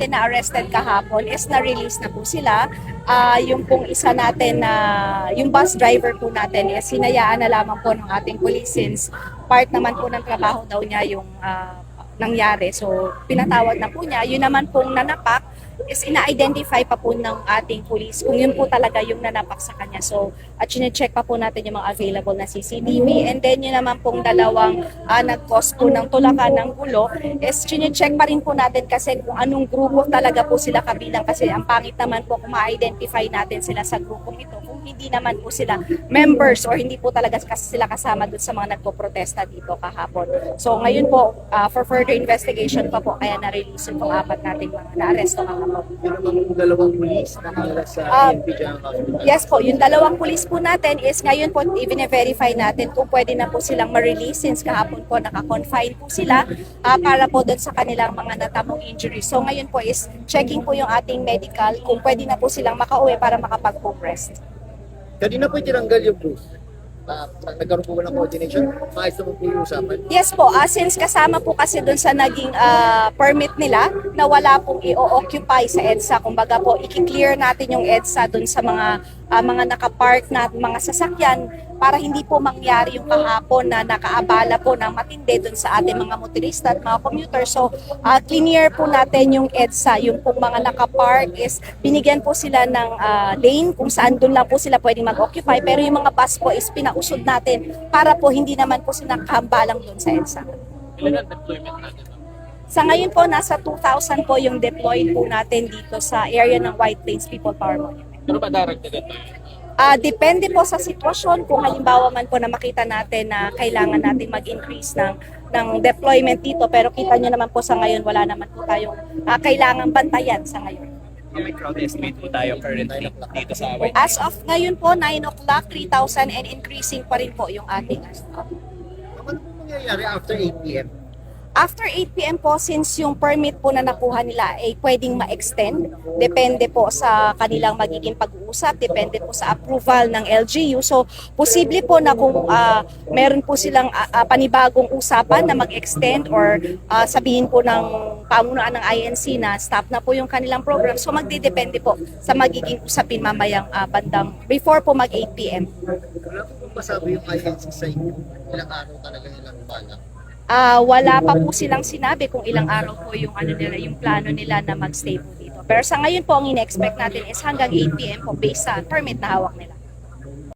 na arrested kahapon is na-release na po sila. Yung pong isa natin na yung bus driver po natin is hinayaan na lamang po ng ating police since part naman po ng trabaho daw niya yung nangyari. So pinatawad na po niya. Yun naman pong nanapak is ina-identify pa po ng ating police kung yun po talaga yung nanapak sa kanya. So at chine-check pa po natin yung mga available na CCTV, and then yun naman pong dalawang nag-cause po ng tulakan ng gulo is chine-check pa rin po natin kasi kung anong grupo talaga po sila kabilang, kasi ang pangit naman po kung ma-identify natin sila sa grupong ito kung hindi naman po sila members or hindi po talaga sila kasama dun sa mga nagpo-protesta dito kahapon. So ngayon po for further investigation pa po kaya na-release yung apat nating mga na-aresto kahapon. Yung dalawang pulis na kilala sa PNP General Hospital. Yes po, yung dalawang pulis po natin is ngayon po i-verify natin kung pwede na po silang ma-release since kahapon po naka-confine po sila para po doon sa kanilang mga natamong injuries. So ngayon po is checking po yung ating medical kung pwede na po silang makauwi para makapag-home rest. Kanina po itinanggal yung booth. Nagkaroon po ng coordination, maayos naman po yung usapan. Yes po, since kasama po kasi doon sa naging permit nila na wala pong i-occupy sa EDSA, kumbaga po i-clear natin yung EDSA doon sa mga nakapark na mga sasakyan para hindi po mangyari yung kahapon na nakaabala po ng matindi doon sa ating mga motorista at mga commuter. So, clear po natin yung EDSA, yung pong mga nakapark is binigyan po sila ng lane kung saan doon lang po sila pwedeng mag-occupy, pero yung mga bus po is pinausod natin para po hindi naman po sila nakahambalang doon sa EDSA. Ilan ang deployment natin? Sa ngayon po, nasa 2,000 po yung deployed po natin dito sa area ng White Plains People Power Monument. Pero ba daragdagan ito? Depende po sa sitwasyon kung halimbawa man po na makita natin na kailangan natin mag-increase ng deployment dito, pero kita nyo naman po sa ngayon wala naman po tayong kailangang bantayan sa ngayon. May crowd estimate po tayo currently dito sa White. As of ngayon po, 9 o'clock, 3,000 and increasing pa rin po yung ating Ano po mangyayari after 8 p.m.? After 8 p.m. po, since yung permit po na nakuha nila ay pwedeng ma-extend, depende po sa kanilang magiging pag-uusap, depende po sa approval ng LGU. So, posible po na kung meron po silang panibagong usapan na mag-extend or sabihin po ng pamunuan ng INC na stop na po yung kanilang program. So, magdidepende po sa magiging usapin mamayang bandang before po mag 8 p.m. Wala po masabi yung INC sa inyo, ilang araw talaga nilang balak. Wala pa po silang sinabi kung ilang araw po yung yung plano nila na magstay po dito. Pero sa ngayon po ang ine-expect natin is hanggang 8 p.m. po based sa permit na hawak nila.